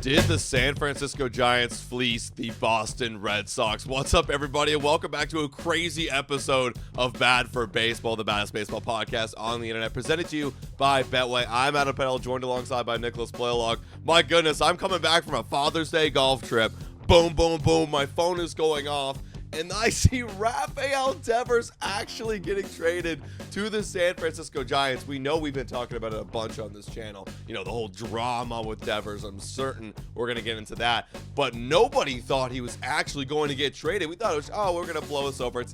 Did the San Francisco Giants fleece the Boston Red Sox? What's up, everybody, and welcome back to a crazy episode of Bad for Baseball, the baddest baseball podcast on the internet, presented to you by Betway. I'm Adam Peddle, joined alongside by Nicholas Playalog. My goodness, I'm coming back from a Father's Day golf trip. Boom, boom, boom. My phone is going off, and I see Rafael Devers actually getting traded to the San Francisco Giants. We know we've been talking about it a bunch on this channel. You know, the whole drama with Devers. I'm certain we're going to get into that. But nobody thought he was actually going to get traded. We thought it was, oh, we're going to blow this over.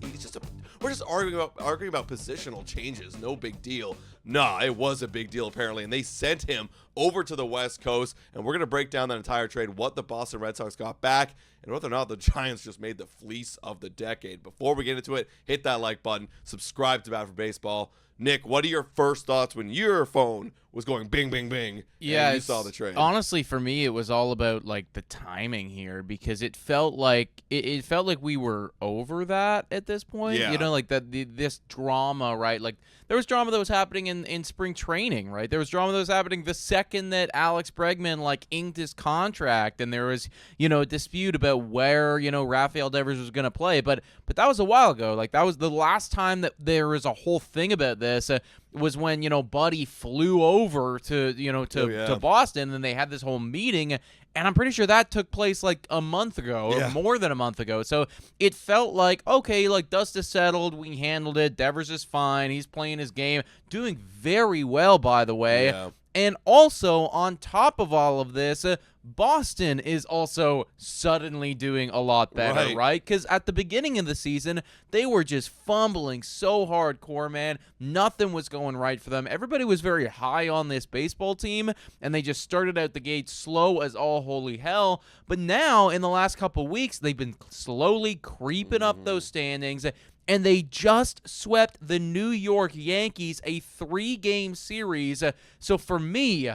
We're just arguing about positional changes. No big deal. Nah, it was a big deal, apparently. And they sent him over to the West Coast. And we're going to break down that entire trade, what the Boston Red Sox got back, and whether or not the Giants just made the fleece of the decade. Before we get into it, hit that like button, subscribe to Bad for Baseball. Nick, what are your first thoughts when your phone was going bing, bing, bing, yeah, and you saw the trade? Honestly, for me, it was all about like the timing here, because it felt like it felt like we were over that at this point. Yeah. You know, like this drama, right? Like there was drama that was happening in spring training, right? There was drama that was happening the second that Alex Bregman like inked his contract, and there was, you know, a dispute about where, you know, Rafael Devers was going to play. But that was a while ago. Like that was the last time that there was a whole thing about this. Was when, you know, Buddy flew over to Boston, and they had this whole meeting, and I'm pretty sure that took place like a month ago or more than a month ago. So it felt like, okay, like dust is settled, we handled it, Devers is fine, he's playing his game, doing very well, by the way. Yeah. And also, on top of all of this, Boston is also suddenly doing a lot better, right? Because at the beginning of the season, they were just fumbling so hardcore, man. Nothing was going right for them. Everybody was very high on this baseball team, and they just started out the gate slow as all holy hell. But now, in the last couple weeks, they've been slowly creeping up those standings, and they just swept the New York Yankees, a 3-game series. So for me,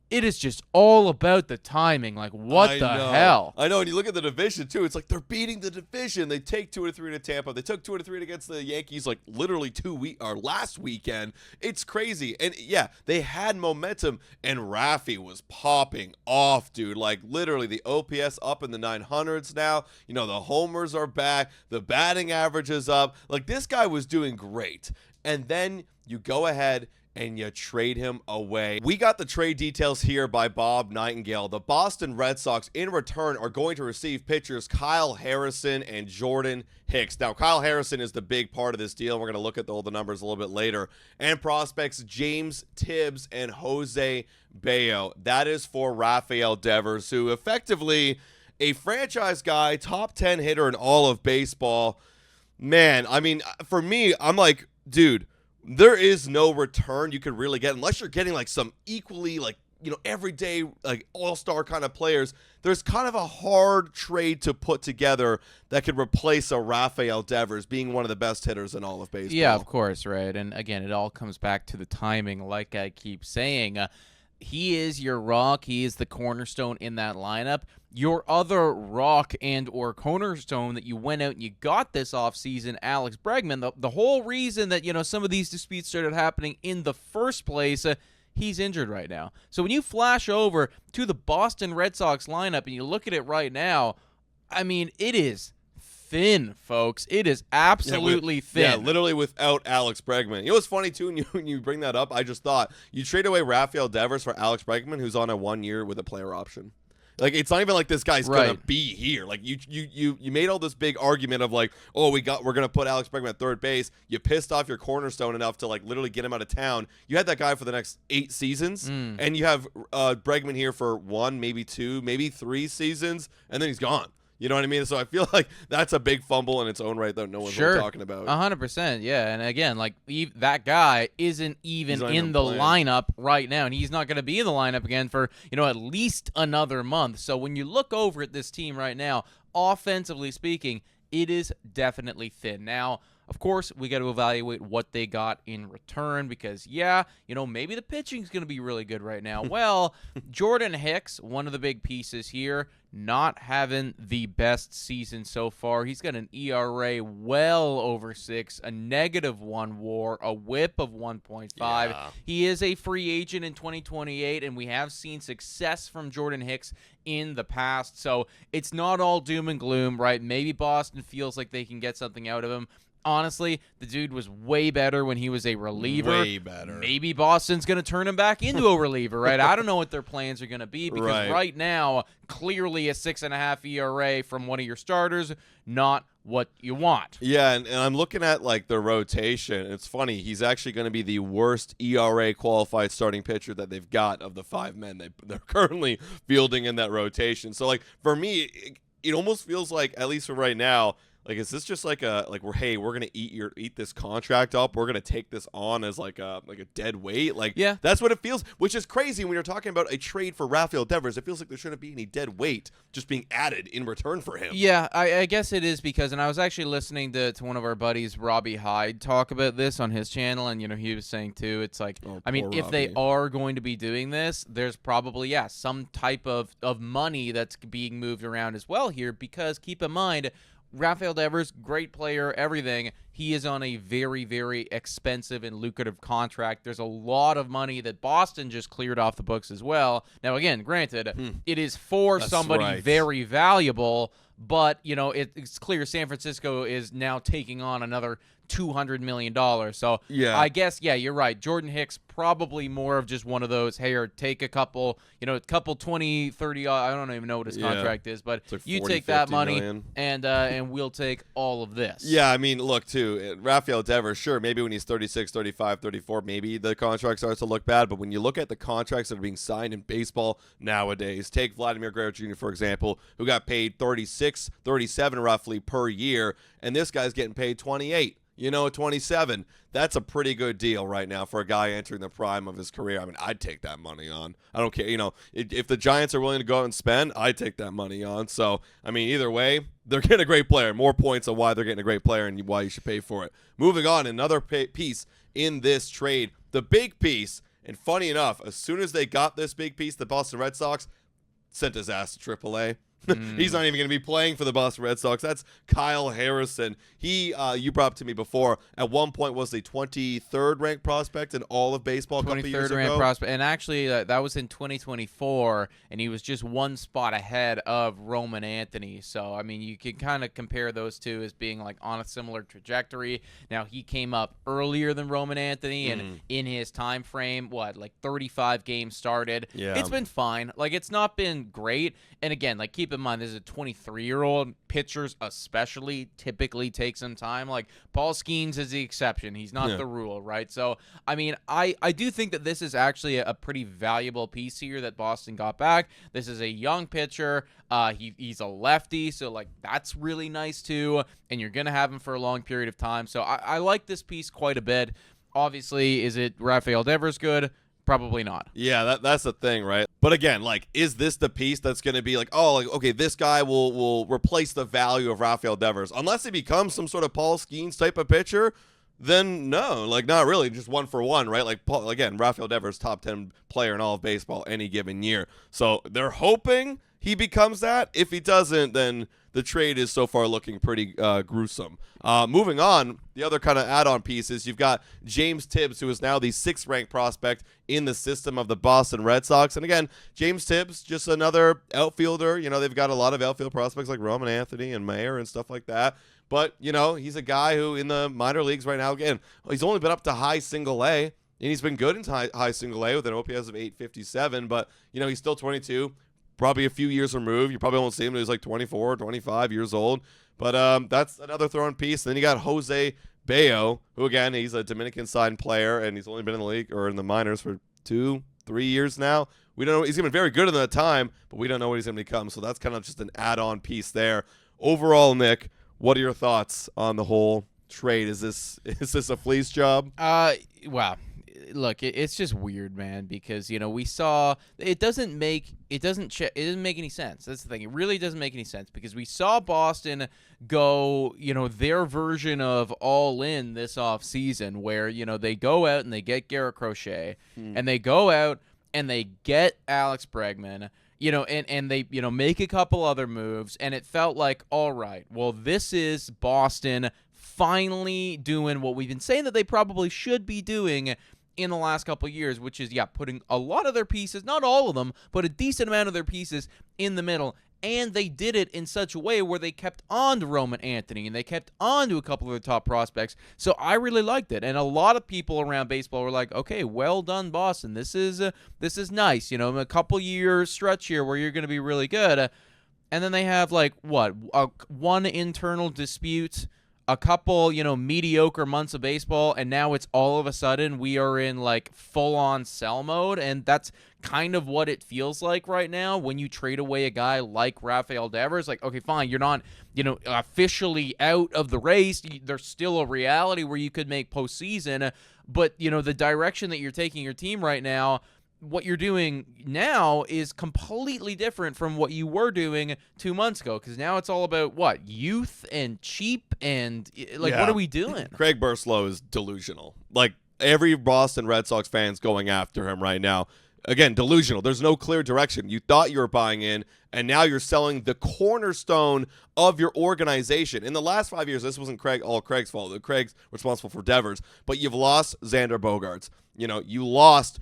it is just all about the timing. Like, what the hell? I know, and you look at the division, too. It's like they're beating the division. They take 2-3 to Tampa. They took 2-3 against the Yankees, like, literally last weekend. It's crazy. And, yeah, they had momentum, and Rafi was popping off, dude. Like, literally, the OPS up in the 900s now. You know, the homers are back. The batting average is up. Like, this guy was doing great. And then you go ahead and you trade him away. We got the trade details here by Bob Nightingale. The Boston Red Sox, in return, are going to receive pitchers Kyle Harrison and Jordan Hicks. Now, Kyle Harrison is the big part of this deal. We're going to look at all the numbers a little bit later. And prospects James Tibbs and Jose Bayo. That is for Rafael Devers, who effectively a franchise guy, top 10 hitter in all of baseball. Man, I mean, for me, I'm like, dude, there is no return you could really get unless you're getting like some equally like, you know, everyday like all-star kind of players. There's kind of a hard trade to put together that could replace a Rafael Devers being one of the best hitters in all of baseball. Yeah, of course, right. And again, it all comes back to the timing, like I keep saying. He is your rock. He is the cornerstone in that lineup. Your other rock and or cornerstone that you went out and you got this offseason, Alex Bregman, the whole reason that, you know, some of these disputes started happening in the first place, he's injured right now. So when you flash over to the Boston Red Sox lineup and you look at it right now, I mean, it is thin, folks. It is absolutely thin. Yeah, literally without Alex Bregman. You know what's funny, too, when you bring that up? I just thought, you trade away Rafael Devers for Alex Bregman, who's on a 1 year with a player option. Like, it's not even like this guy's gonna be here. Like, you made all this big argument of like, oh, we're gonna put Alex Bregman at third base. You pissed off your cornerstone enough to like literally get him out of town. You had that guy for the next 8 seasons, and you have Bregman here for 1, maybe 2, maybe 3 seasons, and then he's gone. You know what I mean? So I feel like that's a big fumble in its own right that no one's really talking about. 100%, yeah. And again, like that guy isn't even in the lineup right now, and he's not going to be in the lineup again for, you know, at least another month. So when you look over at this team right now, offensively speaking, it is definitely thin. Now, Of course, we got to evaluate what they got in return because, yeah, maybe the pitching's going to be really good right now. Well, Jordan Hicks, one of the big pieces here, not having the best season so far. He's got an ERA well over 6, a -1 WAR, a WHIP of 1.5. Yeah. He is a free agent in 2028, and we have seen success from Jordan Hicks in the past. So it's not all doom and gloom, right? Maybe Boston feels like they can get something out of him. Honestly, the dude was way better when he was a reliever. Way better. Maybe Boston's going to turn him back into a reliever, right? I don't know what their plans are going to be because right now, clearly a 6.5 ERA from one of your starters, not what you want. Yeah, and I'm looking at like the rotation. It's funny. He's actually going to be the worst ERA qualified starting pitcher that they've got of the 5 men they're currently fielding in that rotation. So like for me, it almost feels like, at least for right now, like, is this just like we're gonna eat this contract up? We're gonna take this on as like a dead weight. Like, yeah, that's what it feels. Which is crazy when you're talking about a trade for Rafael Devers. It feels like there shouldn't be any dead weight just being added in return for him. Yeah, I guess it is because, and I was actually listening to one of our buddies, Robbie Hyde, talk about this on his channel, and he was saying too, it's like, I mean, if they are going to be doing this, there's probably some type of money that's being moved around as well here because keep in mind, Rafael Devers, great player, everything. He is on a very, very expensive and lucrative contract. There's a lot of money that Boston just cleared off the books as well. Now, again, granted, it is for somebody very valuable, but, it's clear San Francisco is now taking on another $200 million. So yeah, I guess, you're right. Jordan Hicks probably more of just one of those, hey, or take a couple 20, 30, I don't even know what his contract is, but like you 40, take that money million. And we'll take all of this. Yeah, I mean, look, too, Rafael Devers, sure, maybe when he's 36, 35, 34, maybe the contract starts to look bad, but when you look at the contracts that are being signed in baseball nowadays, take Vladimir Guerrero Jr., for example, who got paid 36, 37 roughly per year, and this guy's getting paid 28. 27. That's a pretty good deal right now for a guy entering the prime of his career. I mean, I'd take that money on. I don't care. If the Giants are willing to go out and spend, I'd take that money on. So, I mean, either way, they're getting a great player. More points on why they're getting a great player and why you should pay for it. Moving on, another piece in this trade, the big piece. And funny enough, as soon as they got this big piece, the Boston Red Sox sent his ass to AAA. He's not even going to be playing for the Boston Red Sox. That's Kyle Harrison. He, you brought up to me before, at one point was the 23rd ranked prospect in all of baseball a couple years ago. 23rd ranked prospect. And actually, that was in 2024, and he was just one spot ahead of Roman Anthony. So, I mean, you can kind of compare those two as being like on a similar trajectory. Now, he came up earlier than Roman Anthony, and in his time frame, like 35 games started. Yeah. It's been fine. Like, it's not been great. And again, like, keep in mind, this is a 23-year-old. Pitchers especially typically take some time. Like, Paul Skeens is the exception. He's not the rule, right? So, I mean, I do think that this is actually a pretty valuable piece here that Boston got back. This is a young pitcher. He's a lefty, so, like, that's really nice, too. And you're going to have him for a long period of time. So, I like this piece quite a bit. Obviously, is it Rafael Devers good? Probably not. Yeah, that's the thing, right? But again, like, is this the piece that's going to be like, oh, like, okay, this guy will replace the value of Rafael Devers? Unless he becomes some sort of Paul Skeens type of pitcher, then no, like, not really, just one for one, right? Like, again, Rafael Devers, top 10 player in all of baseball any given year. So they're hoping he becomes that. If he doesn't, then the trade is so far looking pretty gruesome. Moving on, the other kind of add-on pieces, you've got James Tibbs, who is now the 6th ranked prospect in the system of the Boston Red Sox. And again, James Tibbs, just another outfielder. They've got a lot of outfield prospects like Roman Anthony and Mayer and stuff like that. But, he's a guy who in the minor leagues right now, again, he's only been up to high single A, and he's been good in high single A with an OPS of 857. But, he's still 22. Probably a few years removed. You probably won't see him until he's like 24, 25 years old. But that's another thrown piece. Then you got Jose Bayo, who, again, he's a Dominican-signed player, and he's only been in the league or in the minors for 2-3 years now. We don't know. He's been very good in that time, but we don't know what he's going to become. So that's kind of just an add-on piece there. Overall, Nick, what are your thoughts on the whole trade? Is this a fleece job? Wow. look, it's just weird, man, because we saw it doesn't make any sense. That's the thing. It really doesn't make any sense because we saw Boston go, their version of all in this offseason where, they go out and they get Garrett Crochet and they go out and they get Alex Bregman, and they, make a couple other moves, and it felt like, all right, well, this is Boston finally doing what we've been saying that they probably should be doing in the last couple of years, which is, putting a lot of their pieces, not all of them, but a decent amount of their pieces in the middle. And they did it in such a way where they kept on to Roman Anthony and they kept on to a couple of their top prospects. So I really liked it. And a lot of people around baseball were like, okay, well done, Boston. This is nice. A couple year stretch here where you're going to be really good. And then they have one internal dispute, a couple, mediocre months of baseball, and now it's all of a sudden we are in full-on sell mode, and that's kind of what it feels like right now when you trade away a guy like Rafael Devers. Okay, fine, you're not, officially out of the race. There's still a reality where you could make postseason, but, the direction that you're taking your team right now, what you're doing now is completely different from what you were doing 2 months ago, because now it's all about what? Youth and cheap and what are we doing? Craig Burslow is delusional. Every Boston Red Sox fan's going after him right now. Again, delusional. There's no clear direction. You thought you were buying in, and now you're selling the cornerstone of your organization. In the last 5 years, this wasn't all Craig's fault. Craig's responsible for Devers, but you've lost Xander Bogaerts. You lost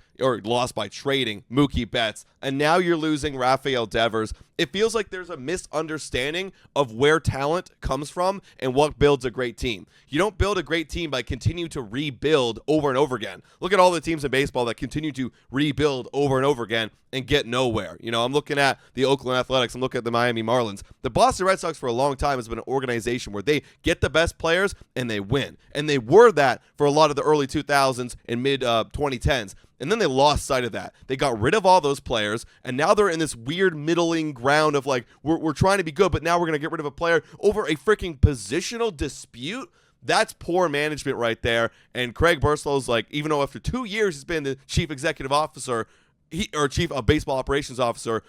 by trading Mookie Betts, and now you're losing Rafael Devers. It feels like there's a misunderstanding of where talent comes from and what builds a great team. You don't build a great team by continuing to rebuild over and over again. Look at all the teams in baseball that continue to rebuild over and over again and get nowhere. I'm looking at the Oakland Athletics. I'm looking at the Miami Marlins. The Boston Red Sox for a long time has been an organization where they get the best players and they win. And they were that for a lot of the early 2000s and mid 2010s. And then they lost sight of that. They got rid of all those players, and now they're in this weird middling ground of we're trying to be good, but now we're going to get rid of a player over a freaking positional dispute. That's poor management right there. And Craig Burslow's even though after 2 years he's been the chief executive officer, chief of baseball operations officer,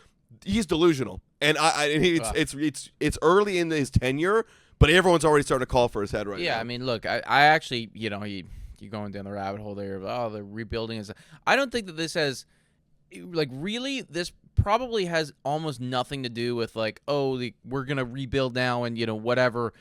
he's delusional. And it's early in his tenure, but everyone's already starting to call for his head right now. Yeah, I mean, look, I actually, you're going down the rabbit hole there of, the rebuilding is. I don't think that this has, really, this probably has almost nothing to do with we're gonna rebuild now and whatever,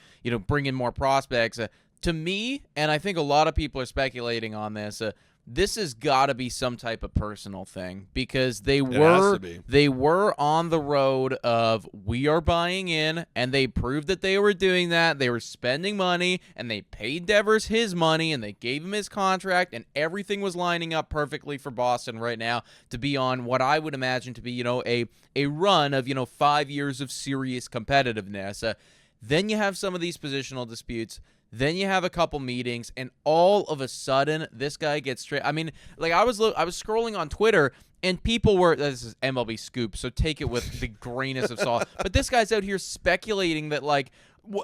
bring in more prospects. To me, and I think a lot of people are speculating on this. This has got to be some type of personal thing because they were on the road of we are buying in, and they proved that they were doing that. They were spending money, and they paid Devers his money, and they gave him his contract, and everything was lining up perfectly for Boston right now to be on what I would imagine to be a run of 5 years of serious competitiveness. Then you have some of these positional disputes. Then you have a couple meetings, and all of a sudden, this guy gets straight. I mean, I was scrolling on Twitter, and people were. This is MLB Scoop, so take it with the grainest of salt. But this guy's out here speculating that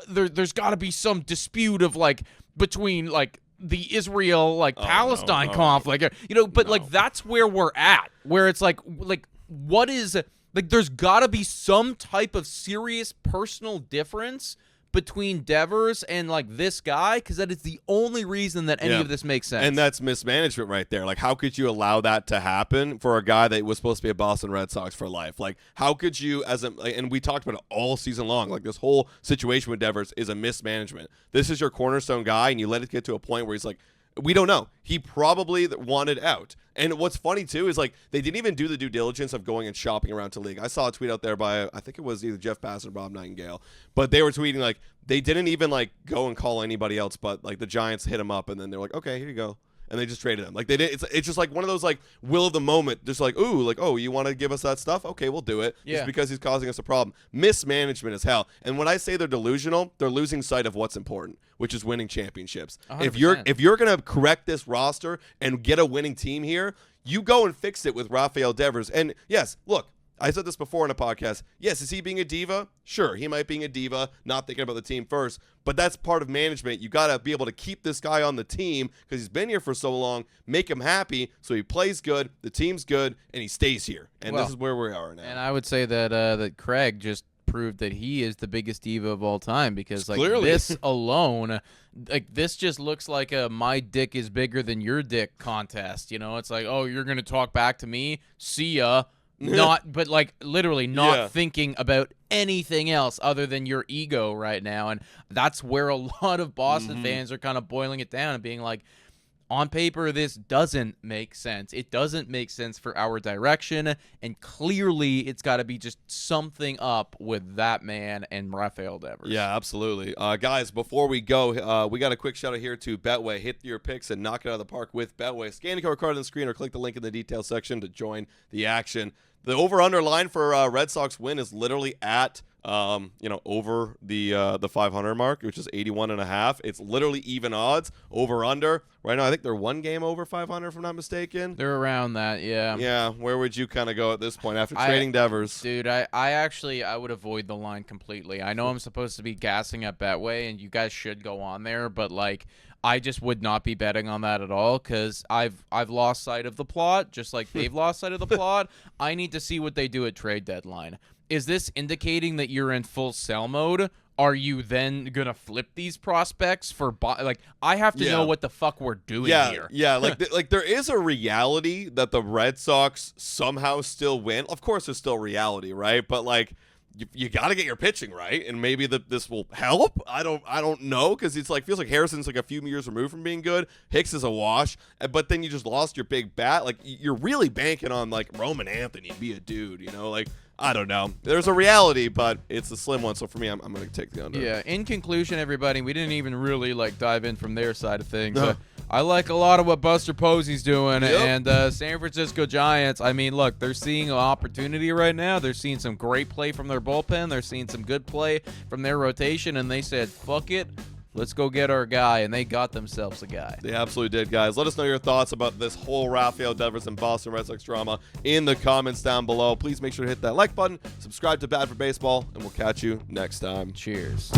there's got to be some dispute of between the Israel Palestine conflict, But that's where we're at, where it's what is there's got to be some type of serious personal difference between Devers and this guy, because that is the only reason that any of this makes sense. And that's mismanagement right there. How could you allow that to happen for a guy that was supposed to be a Boston Red Sox for life? How could you, and we talked about it all season long, this whole situation with Devers is a mismanagement. This is your cornerstone guy, and you let it get to a point where he's we don't know. He probably wanted out. And what's funny, too, is, they didn't even do the due diligence of going and shopping around to league. I saw a tweet out there by, I think it was either Jeff Bass or Bob Nightingale, but they were tweeting, they didn't even, go and call anybody else, but, the Giants hit him up, and then they're okay, here you go. And they just traded him. They did. It's just one of those will of the moment. Just oh, you want to give us that stuff? Okay, we'll do it. Yeah. Just because he's causing us a problem. Mismanagement is hell. And when I say they're delusional, they're losing sight of what's important, which is winning championships. 100%. If you're gonna correct this roster and get a winning team here, you go and fix it with Rafael Devers. And yes, look, I said this before in a podcast. Yes, is he being a diva? Sure, he might be a diva, not thinking about the team first, but that's part of management. You got to be able to keep this guy on the team because he's been here for so long, make him happy so he plays good, the team's good, and he stays here. And this is where we are now. And I would say that that Craig just proved that he is the biggest diva of all time because like Clearly. this alone, like this just looks like a my dick is bigger than your dick contest. You know, it's like, oh, you're going to talk back to me? See ya. But like literally not thinking about anything else other than your ego right now. And that's where a lot of Boston fans are kind of boiling it down and being like, on paper, this doesn't make sense. It doesn't make sense for our direction, and clearly it's got to be just something up with that man and Rafael Devers. Yeah, absolutely. Guys, before we go, we got a quick shout out here to Betway. Hit your picks and knock it out of the park with Betway. Scan the QR code on the screen or click the link in the details section to join the action. The over-under line for Red Sox win is literally at over the 500 mark, which is 81.5. It's literally even odds. Over/under right now, I think they're one game over 500, if I'm not mistaken. They're around that, yeah. Yeah. Where would you kind of go at this point after trading Devers? Dude, I would avoid the line completely. I know I'm supposed to be gassing at Betway, and you guys should go on there, but like, I just would not be betting on that at all because I've lost sight of the plot, just like they've lost sight of the plot. I need to see what they do at trade deadline. Is this indicating that you're in full sell mode? Are you then going to flip these prospects for like I have to know what the fuck we're doing here. Yeah, like there is a reality that the Red Sox somehow still win. Of course there's still reality, right? But like you got to get your pitching right, and maybe this will help. I don't know because it's like feels like Harrison's like a few years removed from being good. Hicks is a wash, but then you just lost your big bat. Like you're really banking on like Roman Anthony to be a dude, you know? Like I don't know. There's a reality, but it's a slim one. So for me, I'm going to take the under. Yeah. In conclusion, everybody, we didn't even really like dive in from their side of things. I like a lot of what Buster Posey's doing, and San Francisco Giants. I mean, look, they're seeing an opportunity right now. They're seeing some great play from their bullpen. They're seeing some good play from their rotation, and they said, "Fuck it." Let's go get our guy, and they got themselves a guy. They absolutely did, guys. Let us know your thoughts about this whole Rafael Devers and Boston Red Sox drama in the comments down below. Please make sure to hit that like button, subscribe to Bad for Baseball, and we'll catch you next time. Cheers.